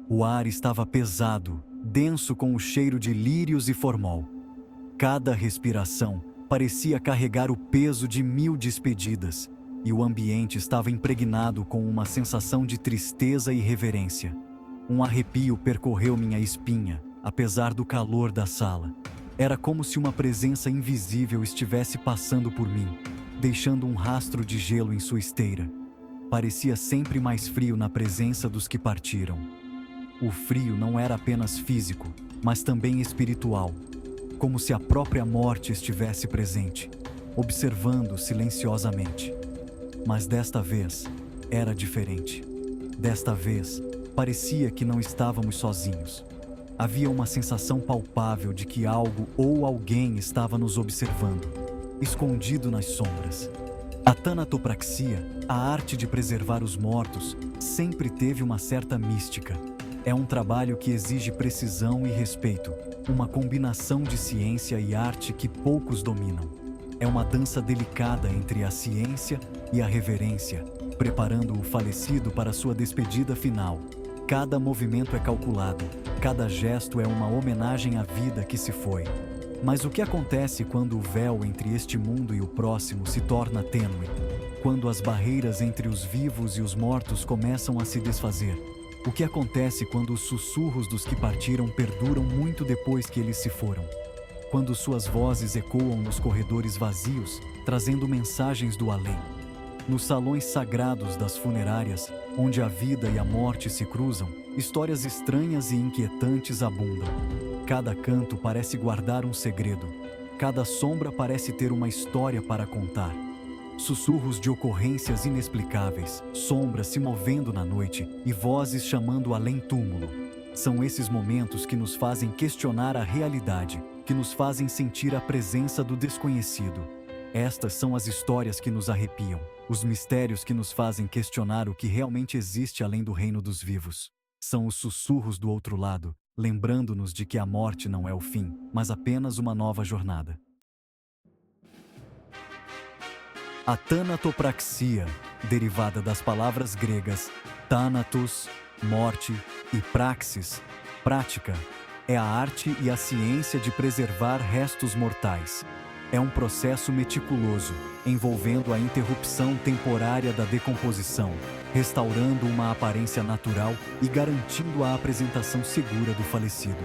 O ar estava pesado, denso com o cheiro de lírios e formol. Cada respiração parecia carregar o peso de 1000 despedidas, e o ambiente estava impregnado com uma sensação de tristeza e reverência. Um arrepio percorreu minha espinha, apesar do calor da sala. Era como se uma presença invisível estivesse passando por mim, deixando um rastro de gelo em sua esteira. Parecia sempre mais frio na presença dos que partiram. O frio não era apenas físico, mas também espiritual, como se a própria morte estivesse presente, observando silenciosamente. Mas desta vez, era diferente. Desta vez, parecia que não estávamos sozinhos. Havia uma sensação palpável de que algo ou alguém estava nos observando, escondido nas sombras. A tanatopraxia, a arte de preservar os mortos, sempre teve uma certa mística. É um trabalho que exige precisão e respeito, uma combinação de ciência e arte que poucos dominam. É uma dança delicada entre a ciência e a reverência, preparando o falecido para sua despedida final. Cada movimento é calculado, cada gesto é uma homenagem à vida que se foi. Mas o que acontece quando o véu entre este mundo e o próximo se torna tênue? Quando as barreiras entre os vivos e os mortos começam a se desfazer? O que acontece quando os sussurros dos que partiram perduram muito depois que eles se foram? Quando suas vozes ecoam nos corredores vazios, trazendo mensagens do além? Nos salões sagrados das funerárias, onde a vida e a morte se cruzam, histórias estranhas e inquietantes abundam. Cada canto parece guardar um segredo. Cada sombra parece ter uma história para contar. Sussurros de ocorrências inexplicáveis, sombras se movendo na noite e vozes chamando além-túmulo. São esses momentos que nos fazem questionar a realidade, que nos fazem sentir a presença do desconhecido. Estas são as histórias que nos arrepiam, os mistérios que nos fazem questionar o que realmente existe além do reino dos vivos. São os sussurros do outro lado, lembrando-nos de que a morte não é o fim, mas apenas uma nova jornada. A tanatopraxia, derivada das palavras gregas thanatos, morte, e praxis, prática, é a arte e a ciência de preservar restos mortais. É um processo meticuloso, envolvendo a interrupção temporária da decomposição, restaurando uma aparência natural e garantindo a apresentação segura do falecido.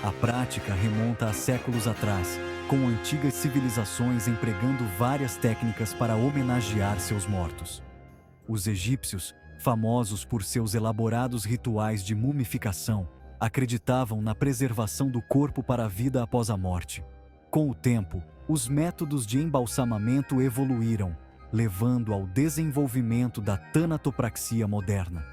A prática remonta a séculos atrás, com antigas civilizações empregando várias técnicas para homenagear seus mortos. Os egípcios, famosos por seus elaborados rituais de mumificação, acreditavam na preservação do corpo para a vida após a morte. Com o tempo, os métodos de embalsamamento evoluíram, levando ao desenvolvimento da tanatopraxia moderna.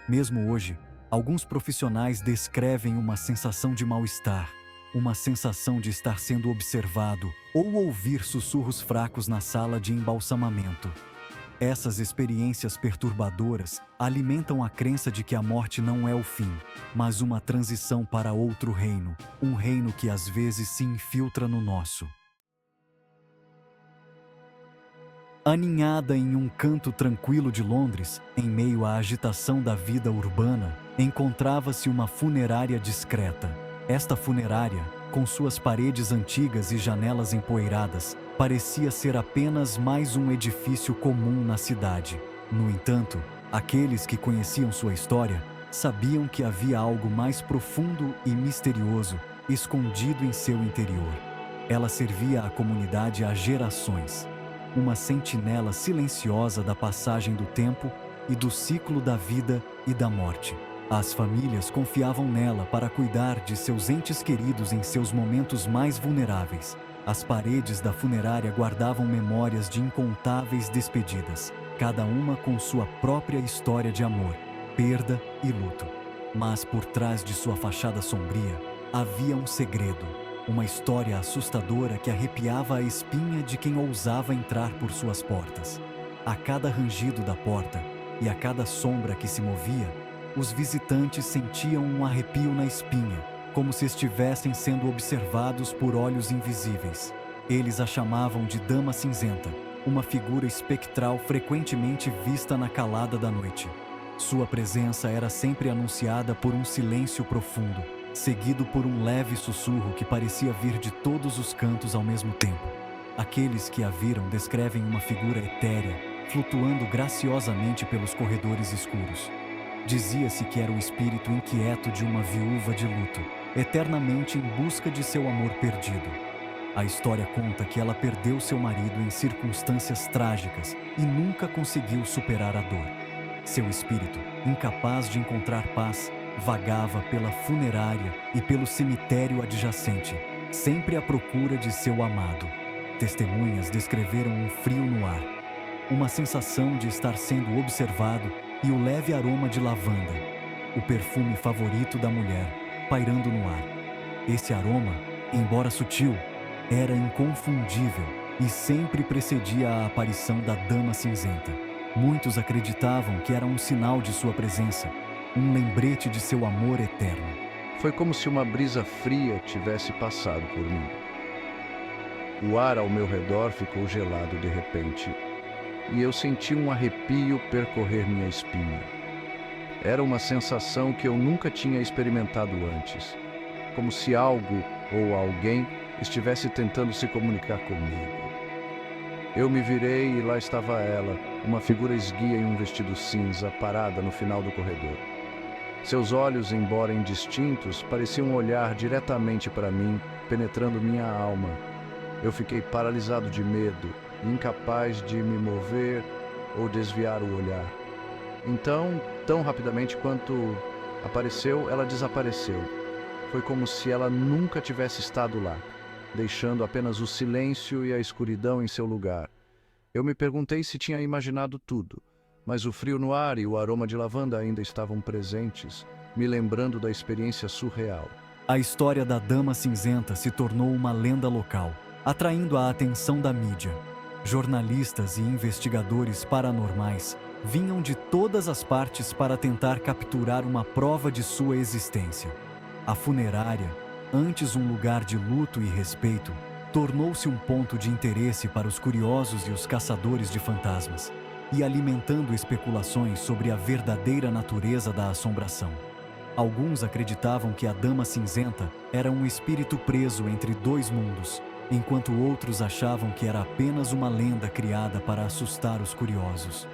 Mesmo hoje, alguns profissionais descrevem uma sensação de mal-estar, uma sensação de estar sendo observado ou ouvir sussurros fracos na sala de embalsamamento. Essas experiências perturbadoras alimentam a crença de que a morte não é o fim, mas uma transição para outro reino, um reino que às vezes se infiltra no nosso. Aninhada em um canto tranquilo de Londres, em meio à agitação da vida urbana, encontrava-se uma funerária discreta. Esta funerária, com suas paredes antigas e janelas empoeiradas, parecia ser apenas mais um edifício comum na cidade. No entanto, aqueles que conheciam sua história sabiam que havia algo mais profundo e misterioso escondido em seu interior. Ela servia à comunidade há gerações, uma sentinela silenciosa da passagem do tempo e do ciclo da vida e da morte. As famílias confiavam nela para cuidar de seus entes queridos em seus momentos mais vulneráveis. As paredes da funerária guardavam memórias de incontáveis despedidas, cada uma com sua própria história de amor, perda e luto. Mas por trás de sua fachada sombria, havia um segredo, uma história assustadora que arrepiava a espinha de quem ousava entrar por suas portas. A cada rangido da porta e a cada sombra que se movia, os visitantes sentiam um arrepio na espinha, como se estivessem sendo observados por olhos invisíveis. Eles a chamavam de Dama Cinzenta, uma figura espectral frequentemente vista na calada da noite. Sua presença era sempre anunciada por um silêncio profundo, seguido por um leve sussurro que parecia vir de todos os cantos ao mesmo tempo. Aqueles que a viram descrevem uma figura etérea, flutuando graciosamente pelos corredores escuros. Dizia-se que era o espírito inquieto de uma viúva de luto, eternamente em busca de seu amor perdido. A história conta que ela perdeu seu marido em circunstâncias trágicas e nunca conseguiu superar a dor. Seu espírito, incapaz de encontrar paz, vagava pela funerária e pelo cemitério adjacente, sempre à procura de seu amado. Testemunhas descreveram um frio no ar, uma sensação de estar sendo observado e o leve aroma de lavanda, o perfume favorito da mulher, pairando no ar. Esse aroma, embora sutil, era inconfundível e sempre precedia a aparição da Dama Cinzenta. Muitos acreditavam que era um sinal de sua presença, um lembrete de seu amor eterno. Foi como se uma brisa fria tivesse passado por mim. O ar ao meu redor ficou gelado de repente, e eu senti um arrepio percorrer minha espinha. Era uma sensação que eu nunca tinha experimentado antes, como se algo ou alguém estivesse tentando se comunicar comigo. Eu me virei e lá estava ela, uma figura esguia em um vestido cinza, parada no final do corredor. Seus olhos, embora indistintos, pareciam olhar diretamente para mim, penetrando minha alma. Eu fiquei paralisado de medo, incapaz de me mover ou desviar o olhar. Então, tão rapidamente quanto apareceu, ela desapareceu. Foi como se ela nunca tivesse estado lá, deixando apenas o silêncio e a escuridão em seu lugar. Eu me perguntei se tinha imaginado tudo, mas o frio no ar e o aroma de lavanda ainda estavam presentes, me lembrando da experiência surreal. A história da Dama Cinzenta se tornou uma lenda local, atraindo a atenção da mídia. Jornalistas e investigadores paranormais vinham de todas as partes para tentar capturar uma prova de sua existência. A funerária, antes um lugar de luto e respeito, tornou-se um ponto de interesse para os curiosos e os caçadores de fantasmas, e alimentando especulações sobre a verdadeira natureza da assombração. Alguns acreditavam que a Dama Cinzenta era um espírito preso entre dois mundos, enquanto outros achavam que era apenas uma lenda criada para assustar os curiosos.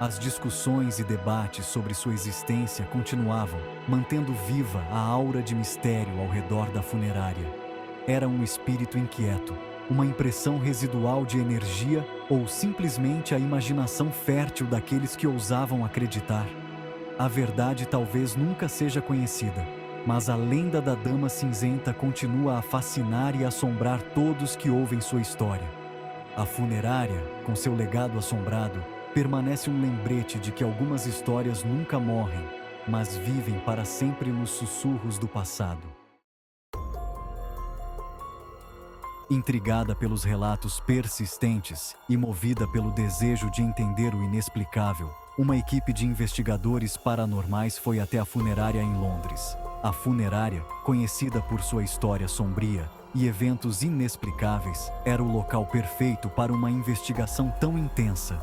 As discussões e debates sobre sua existência continuavam, mantendo viva a aura de mistério ao redor da funerária. Era um espírito inquieto, uma impressão residual de energia ou simplesmente a imaginação fértil daqueles que ousavam acreditar? A verdade talvez nunca seja conhecida, mas a lenda da Dama Cinzenta continua a fascinar e assombrar todos que ouvem sua história. A funerária, com seu legado assombrado, permanece um lembrete de que algumas histórias nunca morrem, mas vivem para sempre nos sussurros do passado. Intrigada pelos relatos persistentes e movida pelo desejo de entender o inexplicável, uma equipe de investigadores paranormais foi até a funerária em Londres. A funerária, conhecida por sua história sombria e eventos inexplicáveis, era o local perfeito para uma investigação tão intensa.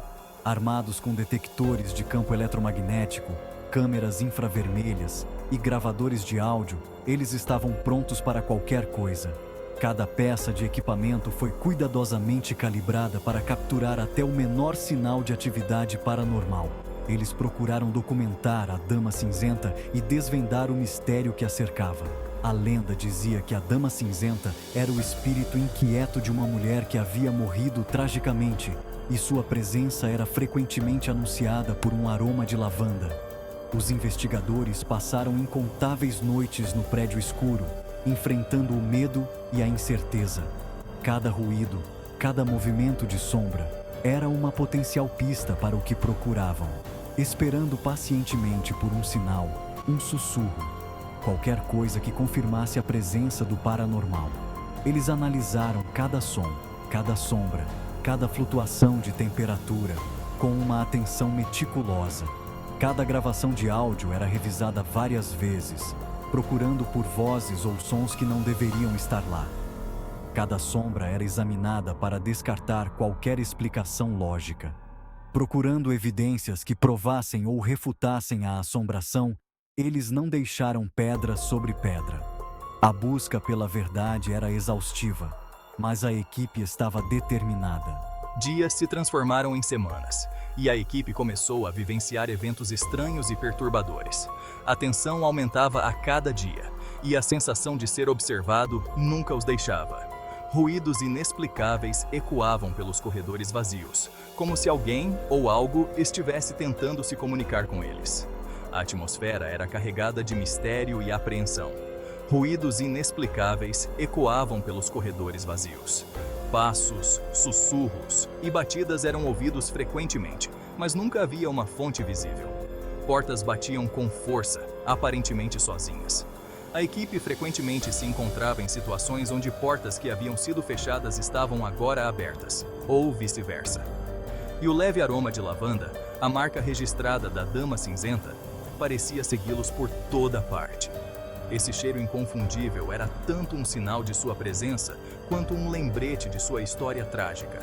Armados com detectores de campo eletromagnético, câmeras infravermelhas e gravadores de áudio, eles estavam prontos para qualquer coisa. Cada peça de equipamento foi cuidadosamente calibrada para capturar até o menor sinal de atividade paranormal. Eles procuraram documentar a Dama Cinzenta e desvendar o mistério que a cercava. A lenda dizia que a Dama Cinzenta era o espírito inquieto de uma mulher que havia morrido tragicamente, e sua presença era frequentemente anunciada por um aroma de lavanda. Os investigadores passaram incontáveis noites no prédio escuro, enfrentando o medo e a incerteza. Cada ruído, cada movimento de sombra, era uma potencial pista para o que procuravam, esperando pacientemente por um sinal, um sussurro, qualquer coisa que confirmasse a presença do paranormal. Eles analisaram cada som, cada sombra, cada flutuação de temperatura, com uma atenção meticulosa. Cada gravação de áudio era revisada várias vezes, procurando por vozes ou sons que não deveriam estar lá. Cada sombra era examinada para descartar qualquer explicação lógica. Procurando evidências que provassem ou refutassem a assombração, eles não deixaram pedra sobre pedra. A busca pela verdade era exaustiva, mas a equipe estava determinada. Dias se transformaram em semanas, e a equipe começou a vivenciar eventos estranhos e perturbadores. A tensão aumentava a cada dia, e a sensação de ser observado nunca os deixava. Ruídos inexplicáveis ecoavam pelos corredores vazios, como se alguém ou algo estivesse tentando se comunicar com eles. A atmosfera era carregada de mistério e apreensão. Ruídos inexplicáveis ecoavam pelos corredores vazios. Passos, sussurros e batidas eram ouvidos frequentemente, mas nunca havia uma fonte visível. Portas batiam com força, aparentemente sozinhas. A equipe frequentemente se encontrava em situações onde portas que haviam sido fechadas estavam agora abertas, ou vice-versa. E o leve aroma de lavanda, a marca registrada da Dama Cinzenta, parecia segui-los por toda parte. Esse cheiro inconfundível era tanto um sinal de sua presença, quanto um lembrete de sua história trágica.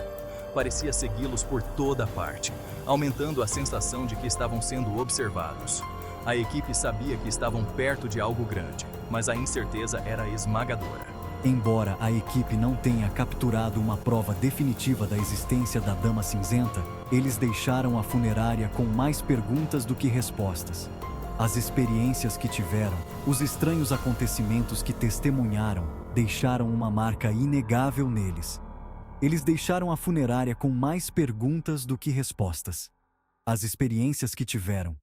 Parecia segui-los por toda parte, aumentando a sensação de que estavam sendo observados. A equipe sabia que estavam perto de algo grande, mas a incerteza era esmagadora. Embora a equipe não tenha capturado uma prova definitiva da existência da Dama Cinzenta, eles deixaram a funerária com mais perguntas do que respostas. As experiências que tiveram, os estranhos acontecimentos que testemunharam, deixaram uma marca inegável neles. Eles deixaram a funerária com mais perguntas do que respostas. As experiências que tiveram,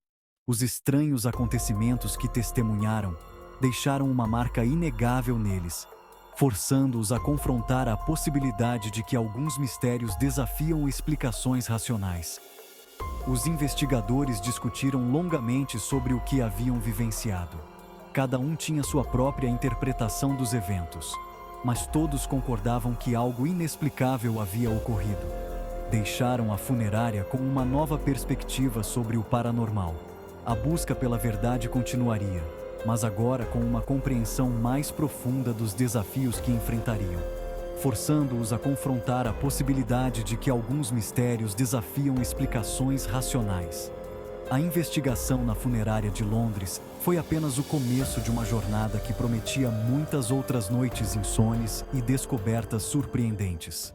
os estranhos acontecimentos que testemunharam, deixaram uma marca inegável neles, forçando-os a confrontar a possibilidade de que alguns mistérios desafiam explicações racionais. Os investigadores discutiram longamente sobre o que haviam vivenciado. Cada um tinha sua própria interpretação dos eventos, mas todos concordavam que algo inexplicável havia ocorrido. Deixaram a funerária com uma nova perspectiva sobre o paranormal. A busca pela verdade continuaria, mas agora com uma compreensão mais profunda dos desafios que enfrentariam, forçando-os a confrontar a possibilidade de que alguns mistérios desafiam explicações racionais. A investigação na funerária de Londres foi apenas o começo de uma jornada que prometia muitas outras noites insones e descobertas surpreendentes.